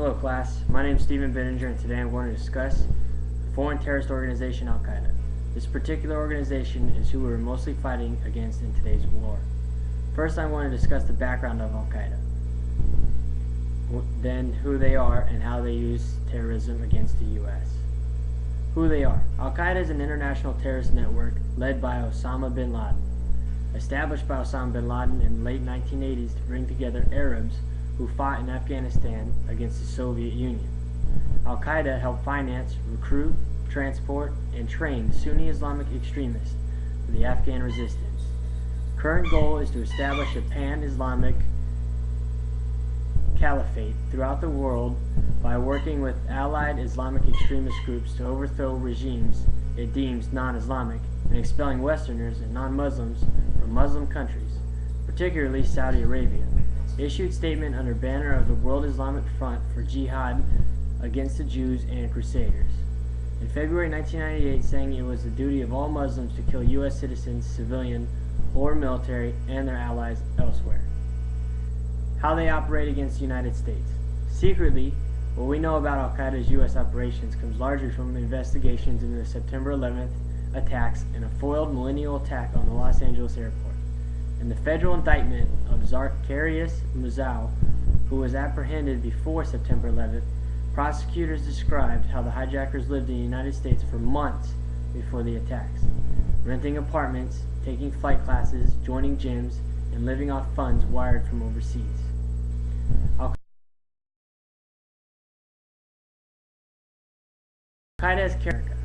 Hello class, my name is Stephen Biddinger and today I'm going to discuss the foreign terrorist organization Al-Qaeda. This particular organization is who we're mostly fighting against in today's war. First I'm going to discuss the background of Al-Qaeda, then who they are and how they use terrorism against the U.S. Who they are. Al-Qaeda is an international terrorist network led by Osama bin Laden. Established by Osama bin Laden in the late 1980s to bring together Arabs who fought in Afghanistan against the Soviet Union. Al-Qaeda helped finance, recruit, transport, and train Sunni Islamic extremists for the Afghan resistance. Current goal is to establish a pan-Islamic caliphate throughout the world by working with allied Islamic extremist groups to overthrow regimes it deems non-Islamic and expelling Westerners and non-Muslims from Muslim countries, particularly Saudi Arabia. Issued statement under banner of the World Islamic Front for Jihad against the Jews and Crusaders. In February 1998, saying it was the duty of all Muslims to kill U.S. citizens, civilian or military, and their allies elsewhere. How they operate against the United States. Secretly, what we know about Al-Qaeda's U.S. operations comes largely from investigations into the September 11th attacks and a foiled millennial attack on the Los Angeles airport. In the federal indictment of Zacarias Muzau, who was apprehended before September 11th, prosecutors described how the hijackers lived in the United States for months before the attacks, renting apartments, taking flight classes, joining gyms, and living off funds wired from overseas. Al-Qaeda has character.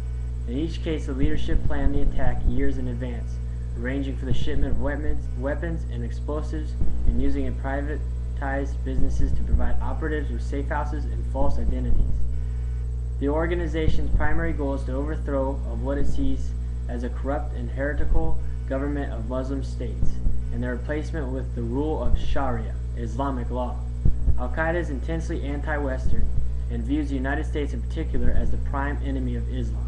In each case, the leadership planned the attack years in advance, arranging for the shipment of weapons and explosives and using in privatized businesses to provide operatives with safe houses and false identities. The organization's primary goal is to overthrow of what it sees as a corrupt and heretical government of Muslim states and their replacement with the rule of Sharia, Islamic law. Al-Qaeda is intensely anti-Western and views the United States in particular as the prime enemy of Islam.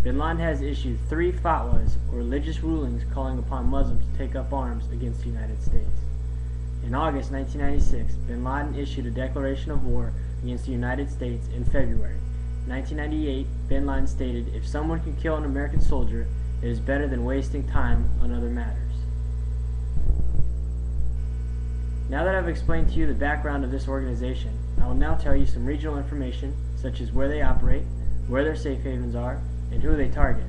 Bin Laden has issued 3 fatwas, or religious rulings, calling upon Muslims to take up arms against the United States. In August 1996, Bin Laden issued a declaration of war against the United States in February. In 1998, Bin Laden stated, "If someone can kill an American soldier, it is better than wasting time on other matters." Now that I've explained to you the background of this organization, I will now tell you some regional information, such as where they operate, where their safe havens are, and who they target.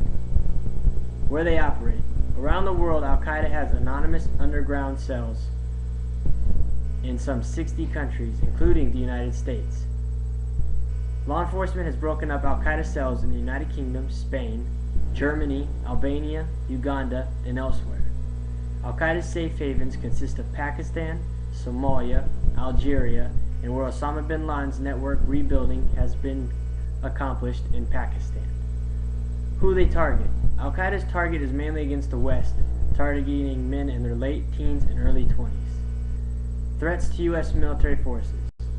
Where they operate. Around the world, Al-Qaeda has anonymous underground cells in some 60 countries, including the United States. Law enforcement has broken up Al-Qaeda cells in the United Kingdom, Spain, Germany, Albania, Uganda, and elsewhere. Al-Qaeda's safe havens consist of Pakistan, Somalia, Algeria, and where Osama bin Laden's network rebuilding has been accomplished in Pakistan. Who they target. Al-Qaeda's target is mainly against the West, targeting men in their late teens and early 20s. Threats to U.S. military forces.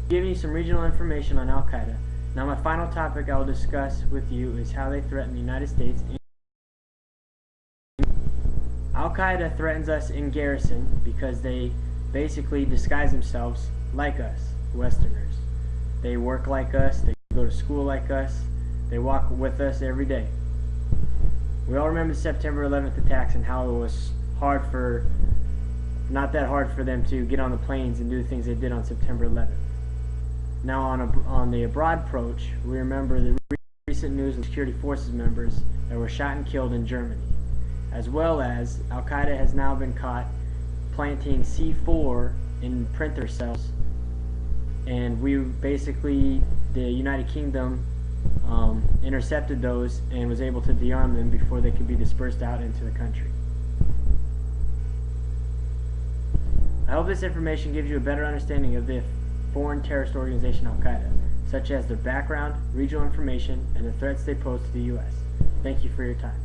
Giving you some regional information on Al-Qaeda. Now my final topic I will discuss with you is how they threaten the United States. Al-Qaeda threatens us in garrison because they basically disguise themselves like us, Westerners. They work like us, they go to school like us, they walk with us every day. We all remember the September 11th attacks and how it was not that hard for them to get on the planes and do the things they did on September 11th. Now on the abroad approach, we remember the recent news of security forces members that were shot and killed in Germany, as well as Al-Qaeda has now been caught planting C4 in printer cells, and the United Kingdom intercepted those and was able to dearm them before they could be dispersed out into the country. I hope this information gives you a better understanding of the foreign terrorist organization Al-Qaeda, such as their background, regional information, and the threats they pose to the U.S. Thank you for your time.